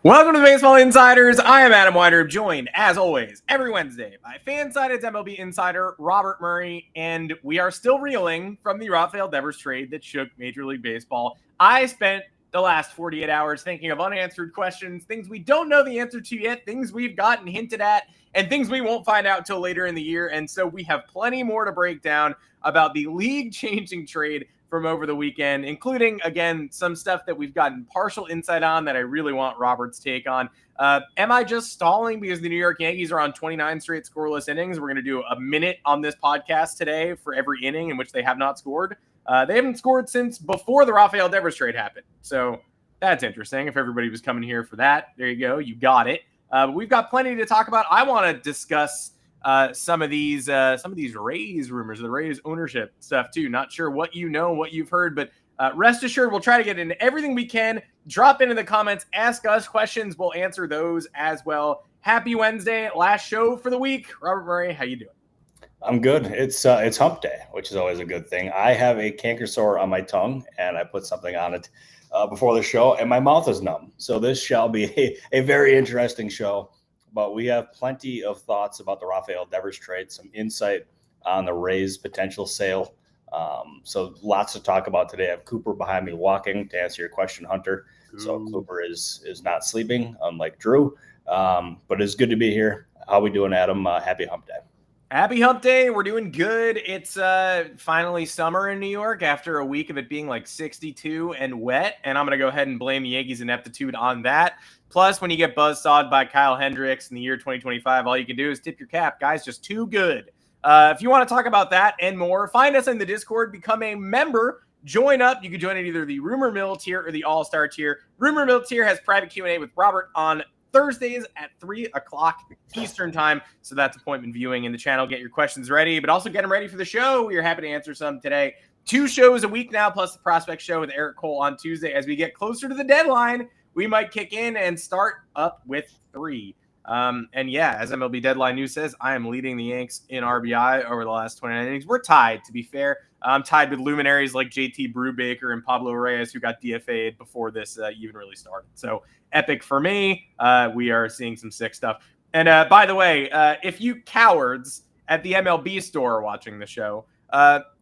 Welcome to the Baseball Insiders. I am Adam Weinrib, joined, as always, every Wednesday by FanSided's MLB insider, Robert Murray, and we are still reeling from the Rafael Devers trade that shook Major League Baseball. I spent the last 48 hours thinking of unanswered questions, things we don't know the answer to yet, things we've gotten hinted at, and things we won't find out till later in the year, and so we have plenty more to break down about the league-changing trade from over the weekend, including, again, some stuff that we've gotten partial insight on that I really want Robert's take on. Am I just stalling because the New York Yankees are on 29 straight scoreless innings? We're going to do a minute on this podcast today for every inning in which they have not scored. They haven't scored since before the Rafael Devers trade happened. So that's interesting. If everybody was coming here for that, there you go. You got it. But we've got plenty to talk about. I want to discuss some of these Rays rumors, the Rays ownership stuff too. Not sure what you know, what you've heard, but rest assured we'll try to get into everything we can. Drop into the comments, ask us questions. We'll answer those as well. Happy Wednesday, last show for the week. Robert Murray, how you doing? I'm good. It's hump day, which is always a good thing. I have a canker sore on my tongue, and I put something on it before the show, and my mouth is numb. So this shall be a very interesting show. But we have plenty of thoughts about the Rafael Devers trade, some insight on the Rays' potential sale. So lots to talk about today. I have Cooper behind me walking to answer your question, Hunter. Ooh. So Cooper is not sleeping, unlike Drew. But it's good to be here. How we doing, Adam? Happy hump day. Happy hump day. We're doing good. It's finally summer in New York after a week of it being like 62 and wet. And I'm going to go ahead and blame the Yankees' ineptitude on that. Plus, when you get buzzsawed by Kyle Hendricks in the year 2025, all you can do is tip your cap. Guys, just too good. If you want to talk about that and more, find us in the Discord. Become a member. Join up. You can join at either the Rumor Mill tier or the All-Star tier. Rumor Mill tier has private Q&A with Robert on Thursdays at 3 o'clock Eastern time. So that's appointment viewing in the channel. Get your questions ready, but also get them ready for the show. We are happy to answer some today. 2 shows a week now, plus the Prospect Show with Eric Cole on Tuesday. As we get closer to the deadline, we might kick in and start up with 3. And yeah, as MLB Deadline News says, I am leading the Yanks in RBI over the last 29 innings. We're tied, to be fair. I'm tied with luminaries like JT Brubaker and Pablo Reyes, who got DFA'd before this even really started. So epic for me. We are seeing some sick stuff. And by the way, if you cowards at the MLB store are watching the show,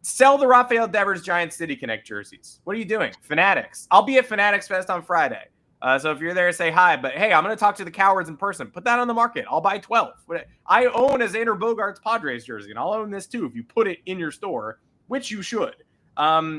sell the Rafael Devers Giant City Connect jerseys. What are you doing? Fanatics. I'll be at Fanatics Fest on Friday. So if you're there, say hi. But hey, I'm going to talk to the cowards in person. Put that on the market. I'll buy 12. I own a Xander Bogaerts Padres jersey, and I'll own this too if you put it in your store, which you should.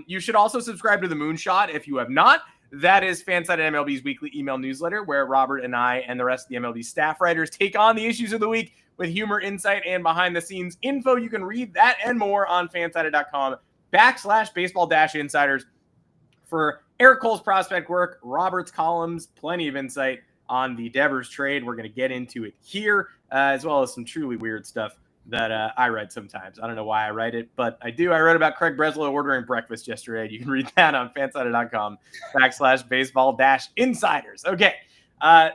You should also subscribe to the Moonshot if you have not. That is FanSided MLB's weekly email newsletter where Robert and I and the rest of the MLB staff writers take on the issues of the week with humor, insight, and behind-the-scenes info. You can read that and more on fansided.com/baseball-insiders for Eric Cole's prospect work, Robert's columns, plenty of insight on the Devers trade. We're going to get into it here, as well as some truly weird stuff that I read sometimes. I don't know why I write it, but I do. I wrote about Craig Breslow ordering breakfast yesterday. You can read that on fansided.com/baseball-insiders. Okay.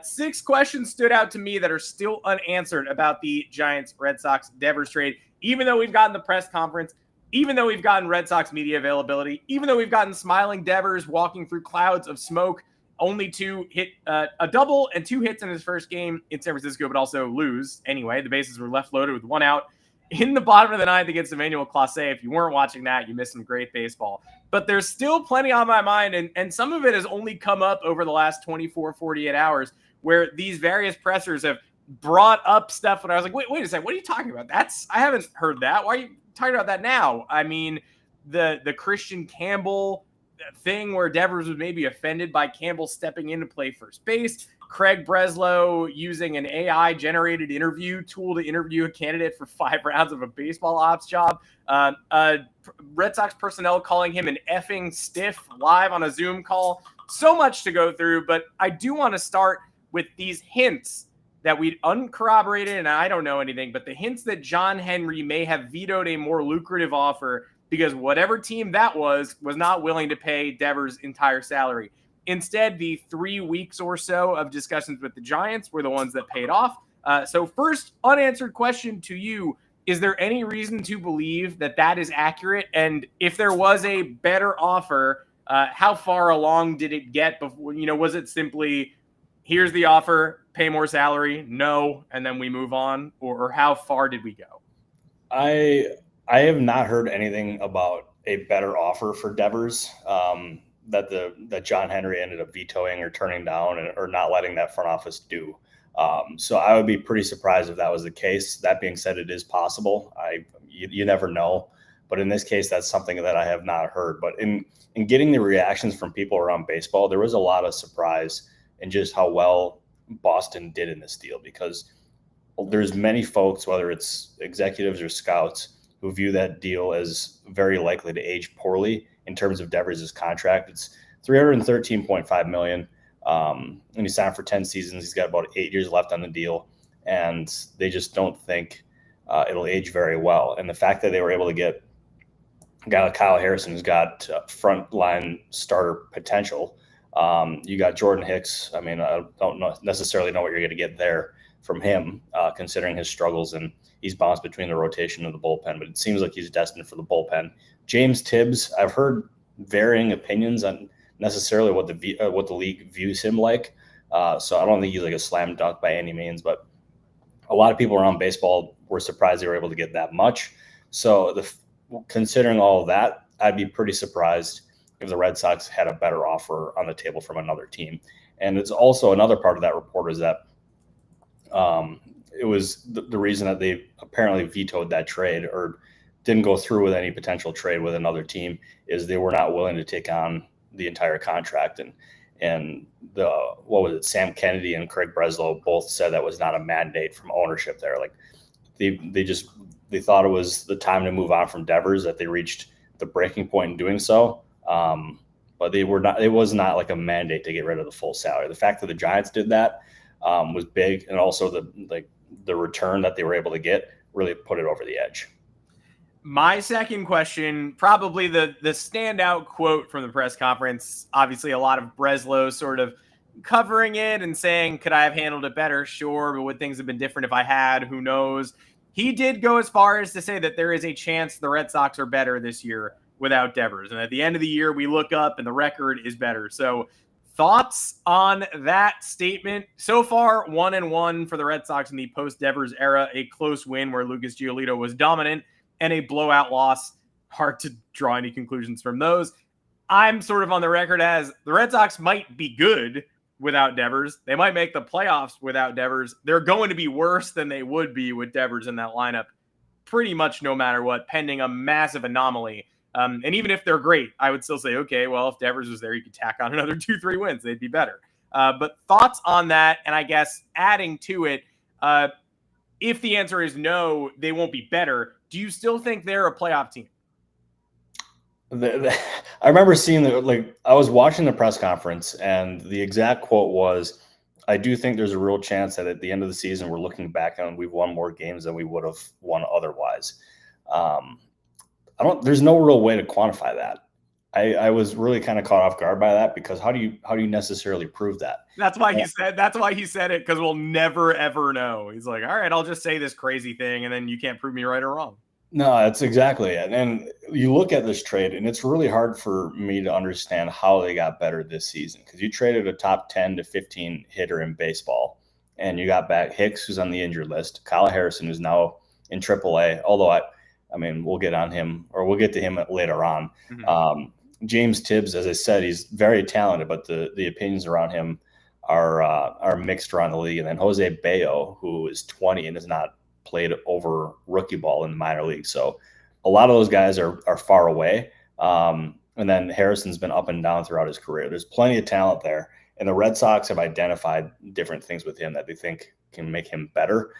6 questions stood out to me that are still unanswered about the Giants Red Sox Devers trade, even though we've gotten the press conference, even though we've gotten Red Sox media availability, even though we've gotten smiling Devers walking through clouds of smoke, only to hit a double and 2 hits in his first game in San Francisco, but also lose. Anyway, the bases were left loaded with 1 out in the bottom of the 9th against Emmanuel Clase. If you weren't watching that, you missed some great baseball. But there's still plenty on my mind, and some of it has only come up over the last 24, 48 hours, where these various pressers have brought up stuff when I was like, wait a second, what are you talking about? I haven't heard that. Why are you talking about that now? I mean, the Christian Campbell thing where Devers was maybe offended by Campbell stepping in to play first base. Craig Breslow using an AI-generated interview tool to interview a candidate for 5 rounds of a baseball ops job. Red Sox personnel calling him an effing stiff live on a Zoom call. So much to go through, but I do want to start with these hints that we'd uncorroborated, and I don't know anything, but the hints that John Henry may have vetoed a more lucrative offer because whatever team that was not willing to pay Devers' entire salary. Instead, the 3 weeks or so of discussions with the Giants were the ones that paid off. So first unanswered question to you, is there any reason to believe that that is accurate? And if there was a better offer, how far along did it get before, was it simply here's the offer, pay more salary, no, and then we move on? Or how far did we go? I have not heard anything about a better offer for Devers that John Henry ended up vetoing or turning down or not letting that front office do. So I would be pretty surprised if that was the case. That being said, it is possible. You never know. But in this case, that's something that I have not heard. But in getting the reactions from people around baseball, there was a lot of surprise in just how well Boston did in this deal, because there's many folks, whether it's executives or scouts, who view that deal as very likely to age poorly in terms of Devers' contract. It's $313.5 million. And he signed for 10 seasons. He's got about 8 years left on the deal, and they just don't think it'll age very well. And the fact that they were able to get a guy like Kyle Harrison, who's got frontline starter potential. You got Jordan Hicks. I mean, I don't necessarily know what you're going to get there from him, considering his struggles, and he's bounced between the rotation and the bullpen, but it seems like he's destined for the bullpen. James Tibbs, I've heard varying opinions on necessarily what the league views him like. So I don't think he's like a slam dunk by any means, but a lot of people around baseball were surprised they were able to get that much. So considering all of that, I'd be pretty surprised if the Red Sox had a better offer on the table from another team. And it's also another part of that report is that it was the reason that they apparently vetoed that trade or didn't go through with any potential trade with another team is they were not willing to take on the entire contract. And Sam Kennedy and Craig Breslow both said that was not a mandate from ownership there. Like they thought it was the time to move on from Devers, that they reached the breaking point in doing so. But it was not like a mandate to get rid of the full salary. The fact that the Giants did that was big, and also the return that they were able to get really put it over the edge. My second question, probably the standout quote from the press conference, obviously a lot of Breslow sort of covering it and saying, could I have handled it better? Sure, but would things have been different if I had? Who knows? He did go as far as to say that there is a chance the Red Sox are better this year without Devers. And at the end of the year, we look up and the record is better. So thoughts on that statement? So far, 1-1 for the Red Sox in the post-Devers era, a close win where Lucas Giolito was dominant, and a blowout loss. Hard to draw any conclusions from those. I'm sort of on the record as the Red Sox might be good without Devers. They might make the playoffs without Devers. They're going to be worse than they would be with Devers in that lineup pretty much no matter what, pending a massive anomaly. And even if they're great, I would still say, okay, well, if Devers was there, you could tack on another 2-3 wins. They'd be better. But thoughts on that, and I guess adding to it, if the answer is no, they won't be better, do you still think they're a playoff team? I remember seeing I was watching the press conference, and the exact quote was, I do think there's a real chance that at the end of the season, we're looking back and we've won more games than we would have won otherwise. There's no real way to quantify that. I was really kind of caught off guard by that, because how do you necessarily prove that? That's why he said it, because we'll never ever know. He's like, all right, I'll just say this crazy thing, and then you can't prove me right or wrong. No, that's exactly it. And you look at this trade, and it's really hard for me to understand how they got better this season, because you traded a top 10 to 15 hitter in baseball, and you got back Hicks, who's on the injured list, Kyle Harrison, who's now in AAA, although I mean, we'll get to him later on. Mm-hmm. James Tibbs, as I said, he's very talented, but the opinions around him are mixed around the league. And then Jose Bayo, who is 20 and has not played over rookie ball in the minor league. So a lot of those guys are far away. And then Harrison's been up and down throughout his career. There's plenty of talent there. And the Red Sox have identified different things with him that they think can make him better.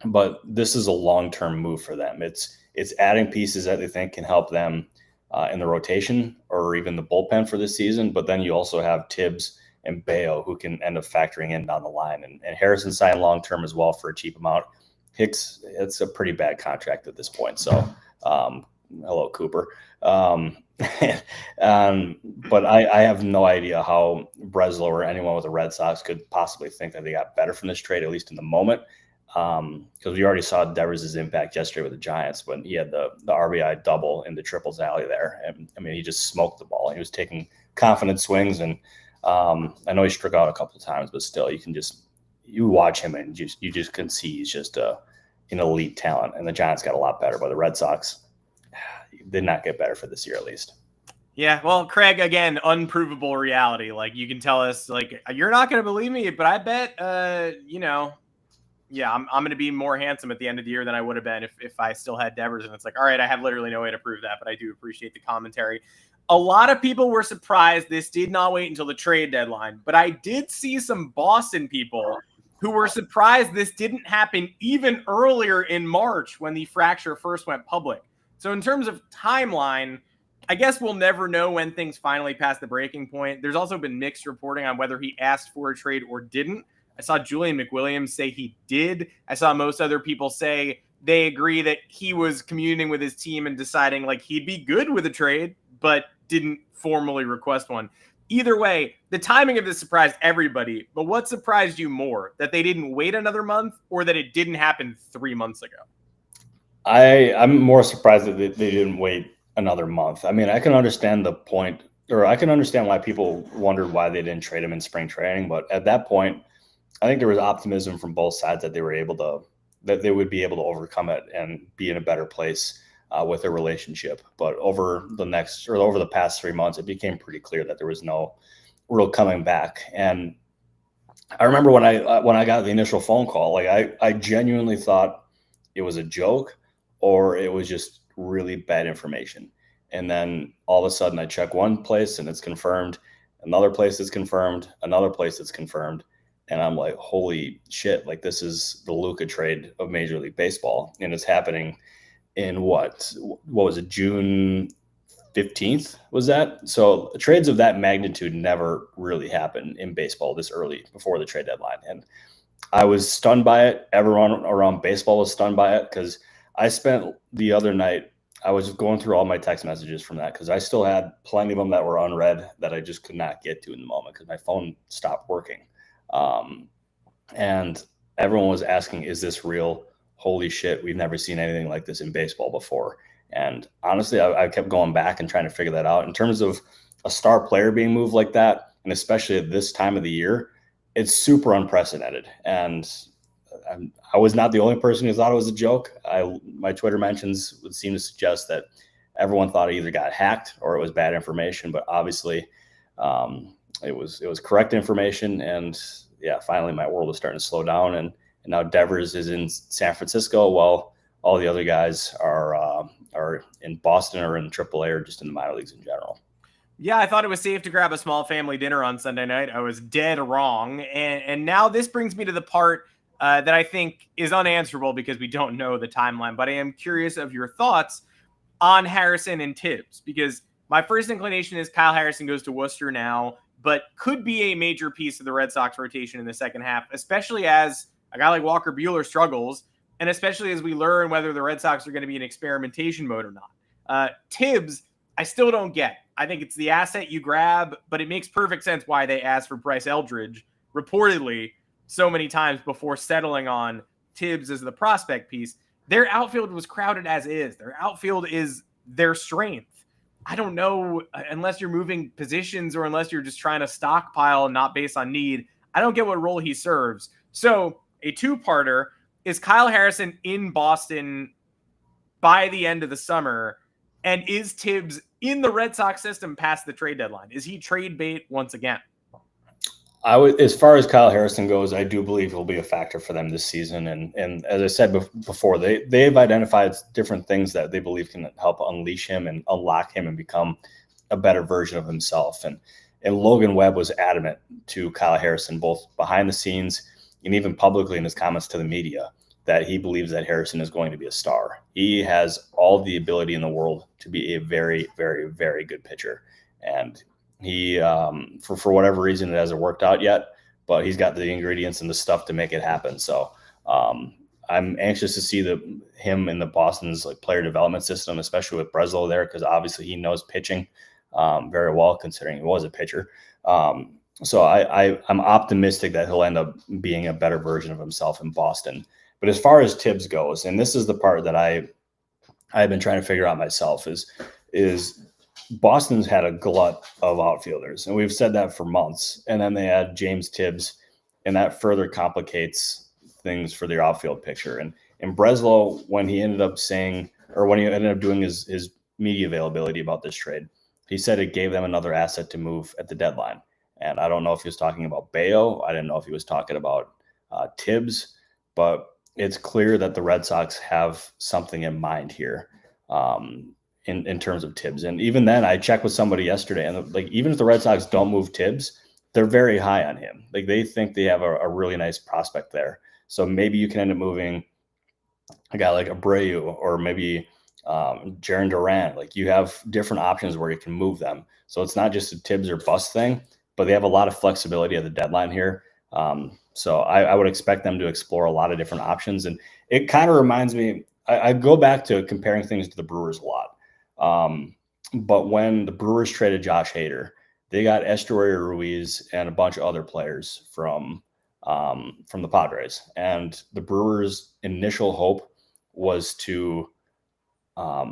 But this is a long-term move for them. It's adding pieces that they think can help them in the rotation or even the bullpen for this season. But then you also have Tibbs and Bayo, who can end up factoring in down the line. And Harrison signed long-term as well for a cheap amount. Hicks, it's a pretty bad contract at this point. So hello, Cooper. But I have no idea how Breslow or anyone with the Red Sox could possibly think that they got better from this trade, at least in the moment. Because we already saw Devers' impact yesterday with the Giants when he had the RBI double in the triples alley there. And I mean, he just smoked the ball. He was taking confident swings, and I know he struck out a couple of times, but still, you watch him and you just can see he's just an elite talent. And the Giants got a lot better, but the Red Sox did not get better for this year, at least. Yeah, well, Craig, again, unprovable reality. Like, you can tell us, like, you're not going to believe me, but I bet, yeah, I'm going to be more handsome at the end of the year than I would have been if I still had Devers. And it's like, all right, I have literally no way to prove that, but I do appreciate the commentary. A lot of people were surprised this did not wait until the trade deadline, but I did see some Boston people who were surprised this didn't happen even earlier in March when the fracture first went public. So in terms of timeline, I guess we'll never know when things finally pass the breaking point. There's also been mixed reporting on whether he asked for a trade or didn't. I saw Julian McWilliams say he did. I saw most other people say they agree that he was communing with his team and deciding like he'd be good with a trade, but didn't formally request one. Either way, the timing of this surprised everybody. But what surprised you more? That they didn't wait another month or that it didn't happen 3 months ago? I'm more surprised that they didn't wait another month. I mean, I can understand the point, or I can understand why people wondered why they didn't trade him in spring training. But at that point, I think there was optimism from both sides that they would be able to overcome it and be in a better place with their relationship. But over the past 3 months, it became pretty clear that there was no real coming back. And I remember when I got the initial phone call, like I genuinely thought it was a joke or it was just really bad information. And then all of a sudden I check one place and it's confirmed, another place is confirmed, another place is confirmed. And I'm like, holy shit, like this is the Luka trade of Major League Baseball. And it's happening in what was it, June 15th was that? So trades of that magnitude never really happen in baseball this early before the trade deadline. And I was stunned by it. Everyone around baseball was stunned by it because I spent the other night, I was going through all my text messages from that because I still had plenty of them that were unread that I just could not get to in the moment because my phone stopped working. And everyone was asking, is this real? Holy shit, we've never seen anything like this in baseball before. And honestly, I kept going back and trying to figure that out. In terms of a star player being moved like that, and especially at this time of the year, it's super unprecedented. And I was not the only person who thought it was a joke. My Twitter mentions would seem to suggest that everyone thought it either got hacked or it was bad information. But obviously, it was correct information. And yeah, finally, my world was starting to slow down. And now Devers is in San Francisco while all the other guys are in Boston or in AAA or just in the minor leagues in general. Yeah, I thought it was safe to grab a small family dinner on Sunday night. I was dead wrong. And now this brings me to the part that I think is unanswerable because we don't know the timeline. But I am curious of your thoughts on Harrison and Tibs, because my first inclination is Kyle Harrison goes to Worcester now, but could be a major piece of the Red Sox rotation in the second half, especially as a guy like Walker Buehler struggles, and especially as we learn whether the Red Sox are going to be in experimentation mode or not. Tibs, I still don't get. I think it's the asset you grab, but it makes perfect sense why they asked for Bryce Eldridge, reportedly, so many times before settling on Tibs as the prospect piece. Their outfield was crowded as is. Their outfield is their strength. I don't know, unless you're moving positions or unless you're just trying to stockpile and not based on need, I don't get what role he serves. So a two-parter, is Kyle Harrison in Boston by the end of the summer? And is Tibs in the Red Sox system past the trade deadline? Is he trade bait once again? As far as Kyle Harrison goes, I do believe he'll be a factor for them this season. And as I said before, they've identified different things that they believe can help unleash him and unlock him and become a better version of himself. And Logan Webb was adamant to Kyle Harrison, both behind the scenes and even publicly in his comments to the media, that he believes that Harrison is going to be a star. He has all the ability in the world to be a very, very, very good pitcher. And he, for whatever reason, it hasn't worked out yet, but he's got the ingredients and the stuff to make it happen. So I'm anxious to see him in the Boston's player development system, especially with Breslow there, because obviously he knows pitching very well, considering he was a pitcher. So I'm optimistic that he'll end up being a better version of himself in Boston. But as far as Tibs goes, and this is the part that I've been trying to figure out myself, is Boston's had a glut of outfielders, and we've said that for months. And then they had James Tibs, and that further complicates things for their outfield picture. And Breslow, when he ended up saying, or when he ended up doing his media availability about this trade, he said it gave them another asset to move at the deadline. And I don't know if he was talking about Bayo. I didn't know if he was talking about Tibs, but it's clear that the Red Sox have something in mind here. In terms of Tibs. And even then, I checked with somebody yesterday, and like, even if the Red Sox don't move Tibs, they're very high on him. Like, they think they have a really nice prospect there. So maybe you can end up moving a guy like Abreu, or maybe Jaron Durant. Like, you have different options where you can move them. So it's not just a Tibs or bust thing, but they have a lot of flexibility at the deadline here. So I would expect them to explore a lot of different options. And it kind of reminds me, I go back to comparing things to the Brewers a lot. But when the Brewers traded Josh Hader, they got Estuary Ruiz and a bunch of other players from the Padres. And the Brewers' initial hope was to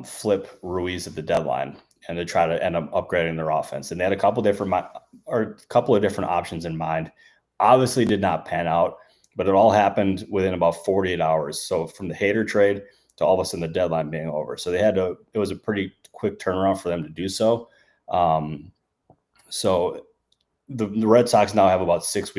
flip Ruiz at the deadline and to try to end up upgrading their offense. And they had a couple of different options in mind. Obviously did not pan out, but it all happened within about 48 hours. So from the Hader trade to all of a sudden the deadline being over. So it was a pretty quick turnaround for them to do so. So the Red Sox now have about 6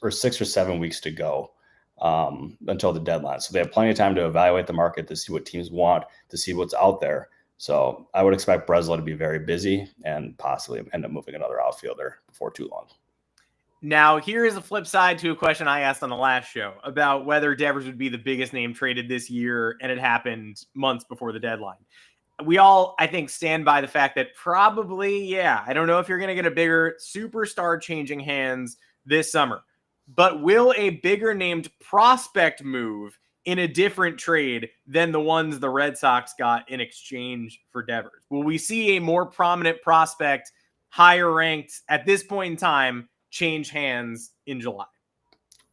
or 7 weeks to go until the deadline. So they have plenty of time to evaluate the market, to see what teams want, to see what's out there. So I would expect Breslow to be very busy and possibly end up moving another outfielder before too long. Now, here is a flip side to a question I asked on the last show about whether Devers would be the biggest name traded this year, and it happened months before the deadline. We all, I think, stand by the fact that probably, yeah, I don't know if you're going to get a bigger superstar changing hands this summer, but will a bigger named prospect move in a different trade than the ones the Red Sox got in exchange for Devers? Will we see a more prominent prospect, higher ranked at this point in time, change hands in July?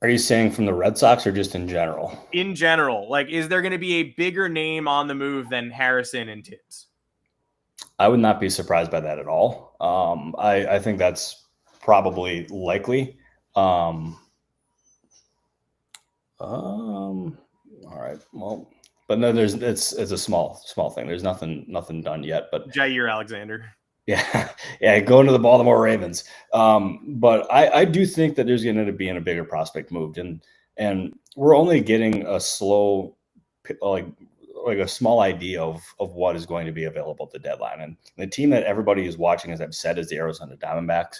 Are you saying from the Red Sox or just in general? In general, like, is there going to be a bigger name on the move than Harrison and Tibs? I would not be surprised by that at all. I think that's probably likely. All right. Well, but no, it's a small thing. There's nothing done yet. But Jair Alexander. Yeah, going to the Baltimore Ravens. But I do think that there's going to be a bigger prospect moved, and we're only getting a slow, like a small idea of what is going to be available at the deadline. And the team that everybody is watching, as I've said, is the Arizona Diamondbacks.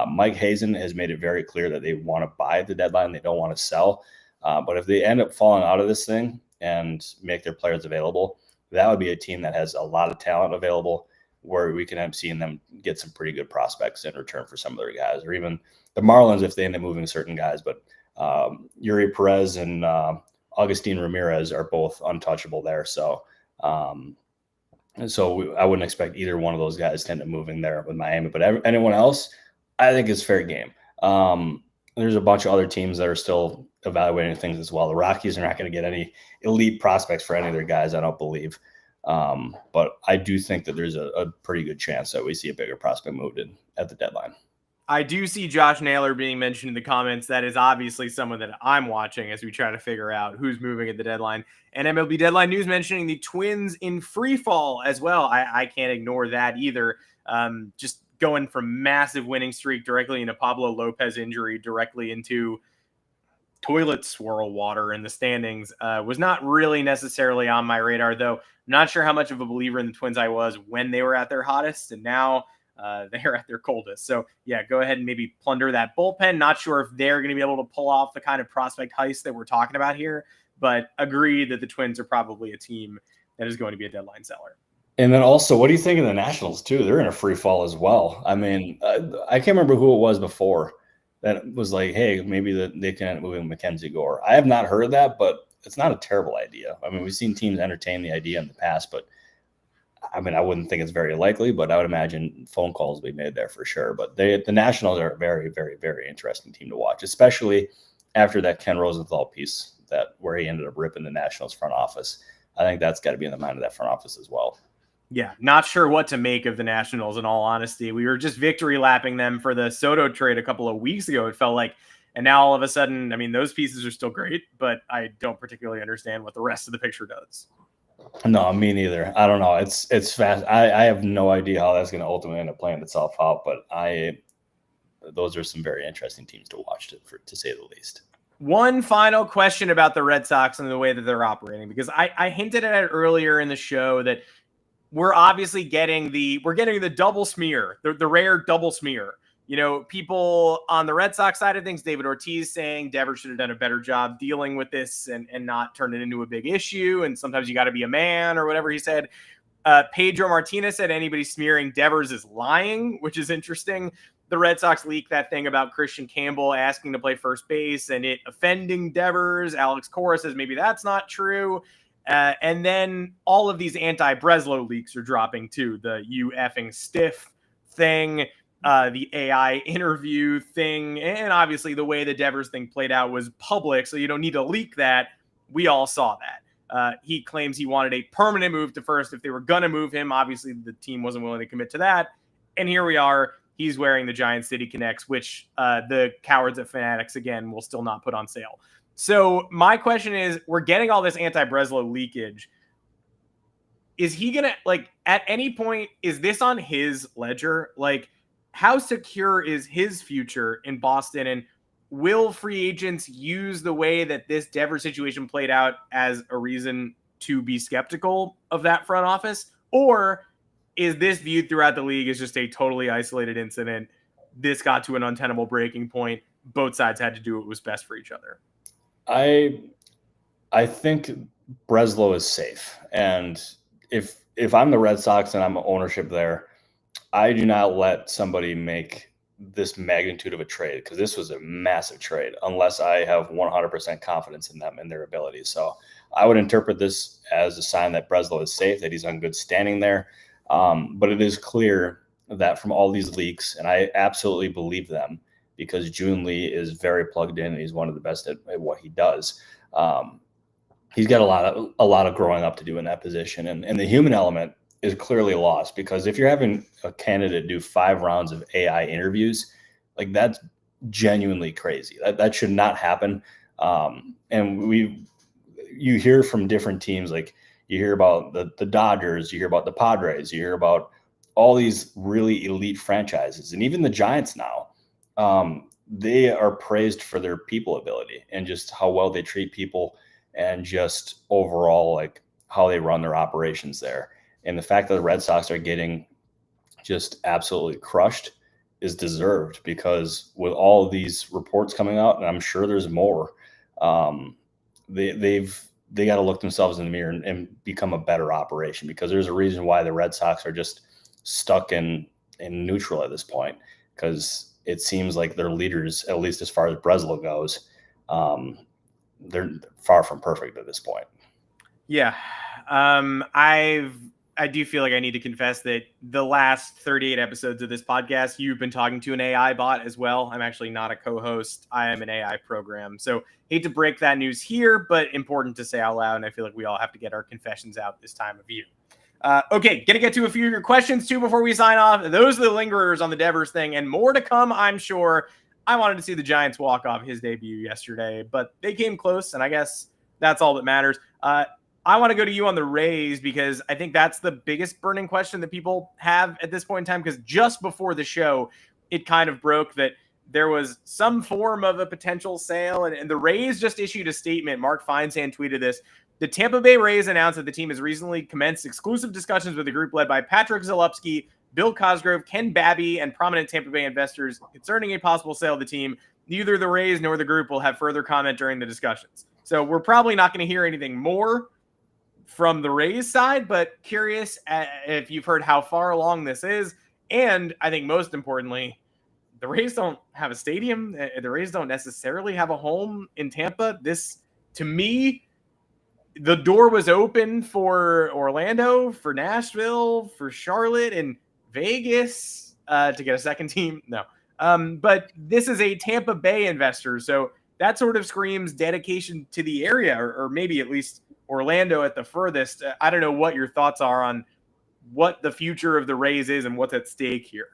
Mike Hazen has made it very clear that they want to buy at the deadline. They don't want to sell. But if they end up falling out of this thing and make their players available, that would be a team that has a lot of talent available, where we can end up seeing them get some pretty good prospects in return for some of their guys, or even the Marlins if they end up moving certain guys. But Yuri Perez and Augustin Ramirez are both untouchable there. So I wouldn't expect either one of those guys to end up moving there with Miami. But anyone else, I think is fair game. There's a bunch of other teams that are still evaluating things as well. The Rockies are not going to get any elite prospects for any of their guys, I don't believe. But I do think that there's a pretty good chance that we see a bigger prospect moved in at the deadline. I do see Josh Naylor being mentioned in the comments. That is obviously someone that I'm watching as we try to figure out who's moving at the deadline. And MLB Deadline News mentioning the Twins in free fall as well. I can't ignore that either. Just going from massive winning streak directly into Pablo Lopez injury, directly into toilet swirl water in the standings, was not really necessarily on my radar, though. I'm not sure how much of a believer in the Twins I was when they were at their hottest, and now they're at their coldest. So yeah, go ahead and maybe plunder that bullpen. Not sure if they're going to be able to pull off the kind of prospect heist that we're talking about here, but agree that the Twins are probably a team that is going to be a deadline seller. And then also, what do you think of the Nationals too? They're in a free fall as well. I mean, I can't remember who it was before that was like, hey, maybe they can end up moving Mackenzie Gore. I have not heard of that, but it's not a terrible idea. I mean, we've seen teams entertain the idea in the past, but I mean, I wouldn't think it's very likely, but I would imagine phone calls will be made there for sure. But the Nationals are a very, very, very interesting team to watch, especially after that Ken Rosenthal piece where he ended up ripping the Nationals front office. I think that's got to be in the mind of that front office as well. Yeah, not sure what to make of the Nationals, in all honesty. We were just victory lapping them for the Soto trade a couple of weeks ago, it felt like. And now all of a sudden, I mean, those pieces are still great, but I don't particularly understand what the rest of the picture does. No, me neither. I don't know. It's fast. I have no idea how that's going to ultimately end up playing itself out, but those are some very interesting teams to watch, to say the least. One final question about the Red Sox and the way that they're operating, because I hinted at it earlier in the show that we're obviously getting the double smear, the rare double smear. You know, people on the Red Sox side of things, David Ortiz saying Devers should have done a better job dealing with this and not turn it into a big issue. And sometimes you got to be a man, or whatever he said. Pedro Martinez said anybody smearing Devers is lying, which is interesting. The Red Sox leaked that thing about Christian Campbell asking to play first base and it offending Devers. Alex Cora says maybe that's not true. And then all of these anti-Breslow leaks are dropping too. The "you effing stiff" thing, the AI interview thing, and obviously the way the Devers thing played out was public, so you don't need to leak that. We all saw that. He claims he wanted a permanent move to first if they were going to move him. Obviously, the team wasn't willing to commit to that. And here we are. He's wearing the Giant City Connects, which the cowards at Fanatics, again, will still not put on sale. So my question is, we're getting all this anti-Breslow leakage. Is he going to, like, at any point, is this on his ledger? Like, how secure is his future in Boston? And will free agents use the way that this Devers situation played out as a reason to be skeptical of that front office? Or is this viewed throughout the league as just a totally isolated incident? This got to an untenable breaking point. Both sides had to do what was best for each other. I think Breslow is safe. And if I'm the Red Sox and I'm ownership there, I do not let somebody make this magnitude of a trade, because this was a massive trade, unless I have 100% confidence in them and their abilities. So I would interpret this as a sign that Breslow is safe, that he's on good standing there. But it is clear that from all these leaks, and I absolutely believe them, because June Lee is very plugged in and he's one of the best at what he does. He's got a lot of growing up to do in that position. And the human element is clearly lost, because if you're having a candidate do 5 rounds of AI interviews, like, that's genuinely crazy. That should not happen. And you hear from different teams, like you hear about the Dodgers, you hear about the Padres, you hear about all these really elite franchises, and even the Giants now. They are praised for their people ability and just how well they treat people, and just overall, like, how they run their operations there. And the fact that the Red Sox are getting just absolutely crushed is deserved, because with all of these reports coming out, and I'm sure there's more, they got to look themselves in the mirror and become a better operation, because there's a reason why the Red Sox are just stuck in neutral at this point, because it seems like their leaders, at least as far as Breslow goes, they're far from perfect at this point. Yeah. I do feel like I need to confess that the last 38 episodes of this podcast, you've been talking to an AI bot as well. I'm actually not a co-host. I am an AI program. So hate to break that news here, but important to say out loud. And I feel like we all have to get our confessions out this time of year. Okay, gonna get to a few of your questions too before we sign off. Those are the lingerers on the Devers thing, and more to come, I'm sure. I wanted to see the Giants walk off his debut yesterday, but they came close, and I guess that's all that matters. I want to go to you on the Rays, because I think that's the biggest burning question that people have at this point in time, because just before the show, it kind of broke that there was some form of a potential sale, and the Rays just issued a statement. Mark Feinsand tweeted this. The Tampa Bay Rays announced that the team has recently commenced exclusive discussions with a group led by Patrick Zalupski, Bill Cosgrove, Ken Babby, and prominent Tampa Bay investors concerning a possible sale of the team. Neither the Rays nor the group will have further comment during the discussions. So we're probably not going to hear anything more from the Rays side, but curious if you've heard how far along this is. And I think most importantly, the Rays don't have a stadium. The Rays don't necessarily have a home in Tampa. This, to me, the door was open for Orlando, for Nashville, for Charlotte, and Vegas to get a second team. No. But this is a Tampa Bay investor. So that sort of screams dedication to the area, or maybe at least Orlando at the furthest. I don't know what your thoughts are on what the future of the Rays is and what's at stake here.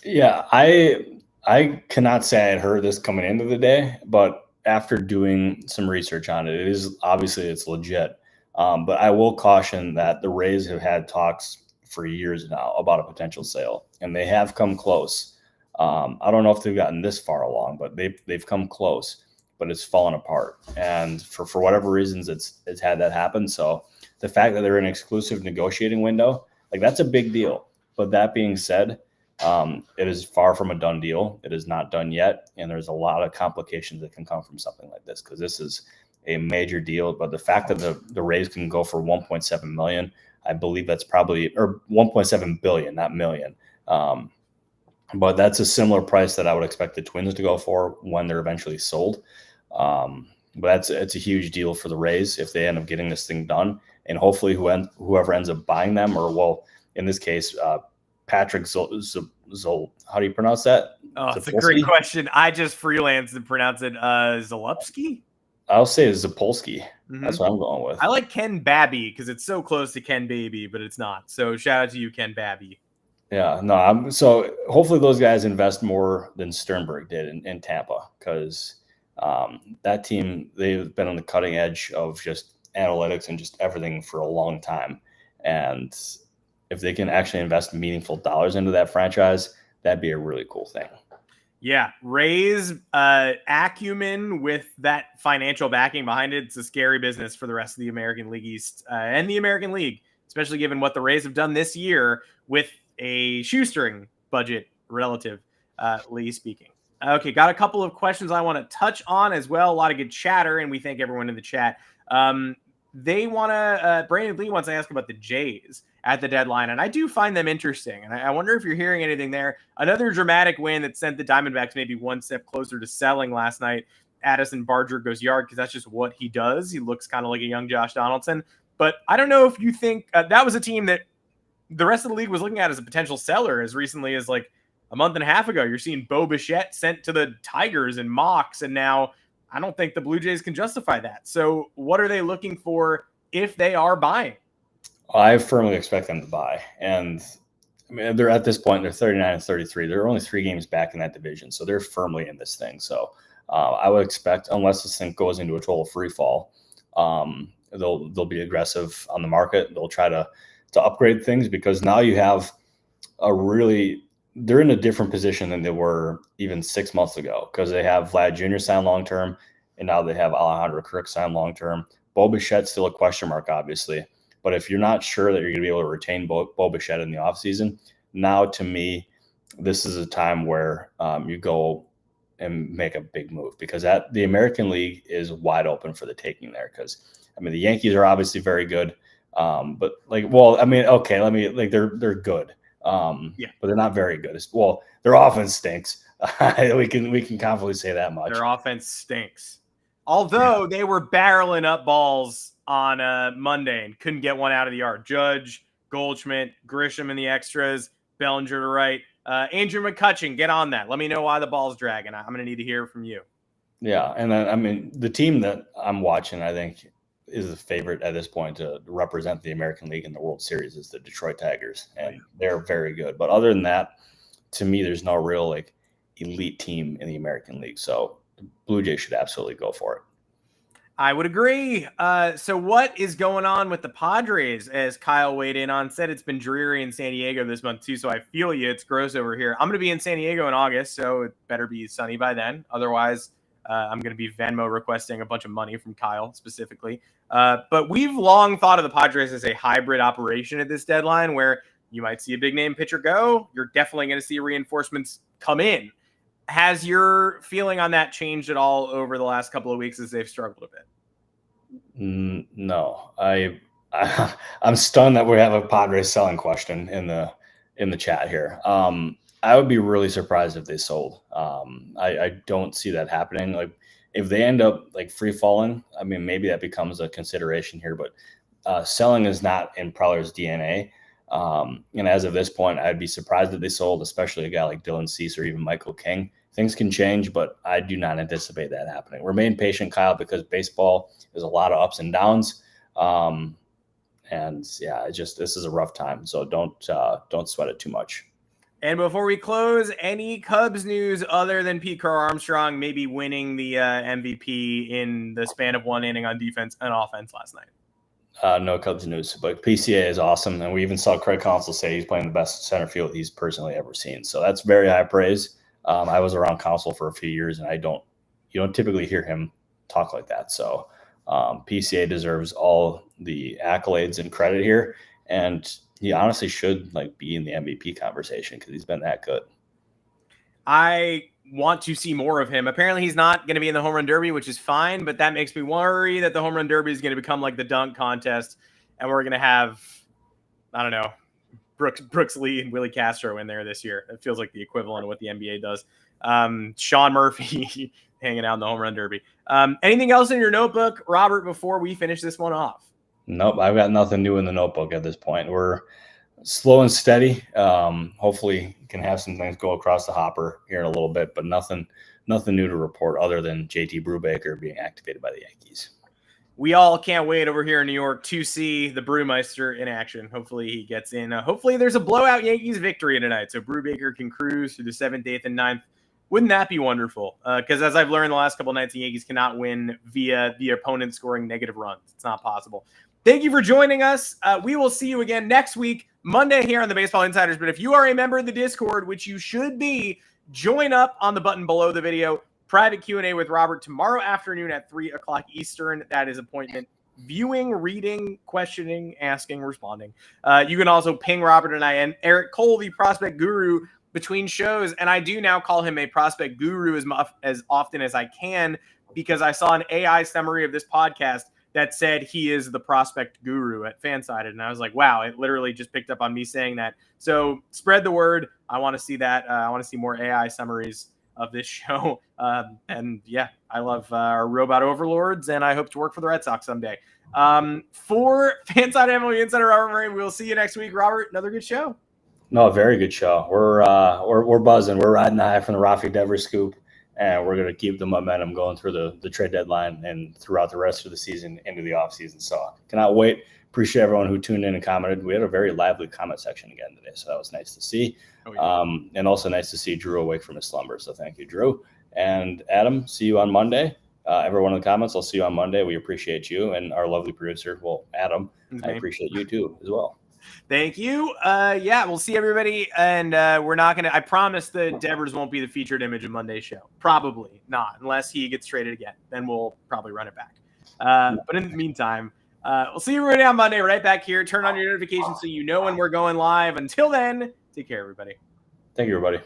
Yeah, I cannot say I had heard this coming into the day, but after doing some research on it, it is obviously it's legit. But I will caution that the Rays have had talks for years now about a potential sale, and they have come close. I don't know if they've gotten this far along, but they've come close, but it's fallen apart. And for whatever reasons, it's had that happen. So the fact that they're in an exclusive negotiating window, like that's a big deal. But that being said, it is far from a done deal. It is not done yet, and there's a lot of complications that can come from something like this because this is a major deal. But the fact that the Rays can go for 1.7 million, I believe that's probably, or 1.7 billion, not million. But that's a similar price that I would expect the Twins to go for when they're eventually sold. But it's a huge deal for the Rays if they end up getting this thing done, and hopefully whoever ends up buying them, or well, in this case, Patrick Zol, how do you pronounce that? Oh, it's a great question. I just freelanced and pronounce it Zalupski. I'll say it's Zapolsky. Mm-hmm. That's what I'm going with. I like Ken Babby because it's so close to Ken Baby, but it's not. So shout out to you, Ken Babby. Yeah, no. So hopefully those guys invest more than Sternberg did in Tampa, because that team, they've been on the cutting edge of just analytics and just everything for a long time. And if they can actually invest meaningful dollars into that franchise, that'd be a really cool thing. Yeah, Rays acumen with that financial backing behind it. It's a scary business for the rest of the American League East and the American League, especially given what the Rays have done this year with a shoestring budget, relatively speaking. Okay, got a couple of questions I want to touch on as well. A lot of good chatter, and we thank everyone in the chat. They want to, Brandon Lee wants to ask about the Jays at the deadline, and I do find them interesting. And I wonder if you're hearing anything there. Another dramatic win that sent the Diamondbacks maybe one step closer to selling last night. Addison Barger goes yard because that's just what he does. He looks kind of like a young Josh Donaldson. But I don't know if you think that was a team that the rest of the league was looking at as a potential seller as recently as like a month and a half ago. You're seeing Bo Bichette sent to the Tigers and Mox, and now I don't think the Blue Jays can justify that. So what are they looking for if they are buying? I firmly expect them to buy. And I mean, they're at this point, they're 39 and 33. They're only 3 games back in that division. So they're firmly in this thing. So I would expect, unless this thing goes into a total free fall, they'll be aggressive on the market. They'll try to upgrade things, because now you have they're in a different position than they were even 6 months ago, because they have Vlad Jr. signed long-term, and now they have Alejandro Kirk signed long-term. Bo Bichette's still a question mark, obviously. But if you're not sure that you're going to be able to retain Bo Bichette in the offseason, now to me, this is a time where you go and make a big move, because the American League is wide open for the taking there. Because, I mean, the Yankees are obviously very good. But they're good. But they're not very good. Well, their offense stinks. we can confidently say that much. Their offense stinks. Although they were barreling up balls on Monday and couldn't get one out of the yard. Judge, Goldschmidt, Grisham in the extras, Bellinger to right. Andrew McCutchen, get on that. Let me know why the ball's dragging. I'm going to need to hear from you. Yeah, and then, I mean, the team that I'm watching, I think, is the favorite at this point to represent the American League in the World Series is the Detroit Tigers, and they're very good. But other than that, to me, there's no real like elite team in the American League. So the Blue Jays should absolutely go for it. I would agree. So what is going on with the Padres? As Kyle weighed in on, said it's been dreary in San Diego this month too. So I feel you. It's gross over here. I'm going to be in San Diego in August, so it better be sunny by then. Otherwise, I'm going to be Venmo requesting a bunch of money from Kyle specifically. But we've long thought of the Padres as a hybrid operation at this deadline, where you might see a big name pitcher go. You're definitely going to see reinforcements come in. Has your feeling on that changed at all over the last couple of weeks as they've struggled a bit? No, I'm stunned that we have a Padres selling question in the chat here. I would be really surprised if they sold. I don't see that happening. Like, if they end up like free falling, I mean, maybe that becomes a consideration here, but selling is not in Preller's DNA. And as of this point, I'd be surprised if they sold, especially a guy like Dylan Cease or even Michael King. Things can change, but I do not anticipate that happening. Remain patient, Kyle, because baseball is a lot of ups and downs. And yeah, this is a rough time. So don't sweat it too much. And before we close, any Cubs news other than Pete Crow Armstrong maybe winning the MVP in the span of one inning on defense and offense last night? No Cubs news, but PCA is awesome. And we even saw Craig Counsell say he's playing the best center field he's personally ever seen. So that's very high praise. I was around Counsell for a few years, and you don't typically hear him talk like that. So PCA deserves all the accolades and credit here. And he honestly should be in the MVP conversation because he's been that good. I want to see more of him. Apparently he's not going to be in the home run derby, which is fine, but that makes me worry that the home run derby is going to become like the dunk contest, and we're going to have, I don't know, Brooks Lee and Willie Castro in there this year. It feels like the equivalent of what the NBA does. Sean Murphy hanging out in the home run derby. Anything else in your notebook, Robert, before we finish this one off? Nope, I've got nothing new in the notebook at this point. We're slow and steady. Hopefully can have some things go across the hopper here in a little bit, but nothing new to report other than JT Brubaker being activated by the Yankees. We all can't wait over here in New York to see the Brewmeister in action. Hopefully he gets in. Hopefully there's a blowout Yankees victory tonight, so Brubaker can cruise through the 7th, 8th, and 9th. Wouldn't that be wonderful? Because as I've learned the last couple of nights, the Yankees cannot win via the opponent scoring negative runs. It's not possible. Thank you for joining us. We will see you again next week, Monday, here on the Baseball Insiders. But if you are a member of the Discord, which you should be, join up on the button below the video. Private Q&A with Robert tomorrow afternoon at 3 o'clock Eastern. That is appointment viewing, reading, questioning, asking, responding. You can also ping Robert and I and Eric Cole, the prospect guru, between shows. And I do now call him a prospect guru as often as I can, because I saw an AI summary of this podcast that said he is the prospect guru at Fansided. And I was like, wow, it literally just picked up on me saying that. So spread the word. I want to see that. I want to see more AI summaries of this show. And yeah, I love our robot overlords, and I hope to work for the Red Sox someday. For Fansided MLB Insider Robert Murray, we'll see you next week. Robert, another good show. No, very good show. We're buzzing. We're riding the high from the Rafael Devers scoop. And we're going to keep the momentum going through the trade deadline and throughout the rest of the season into the offseason. So cannot wait. Appreciate everyone who tuned in and commented. We had a very lively comment section again today, so that was nice to see. Oh, yeah. And also nice to see Drew awake from his slumber. So thank you, Drew. And Adam, see you on Monday. Everyone in the comments, I'll see you on Monday. We appreciate you and our lovely producer, Adam. I appreciate you too as well. Thank you. Yeah, we'll see everybody. And we're not going to, I promise the Devers won't be the featured image of Monday's show. Probably not, unless he gets traded again. Then we'll probably run it back. But in the meantime, we'll see everybody on Monday right back here. Turn on your notifications so you know when we're going live. Until then, take care, everybody. Thank you, everybody.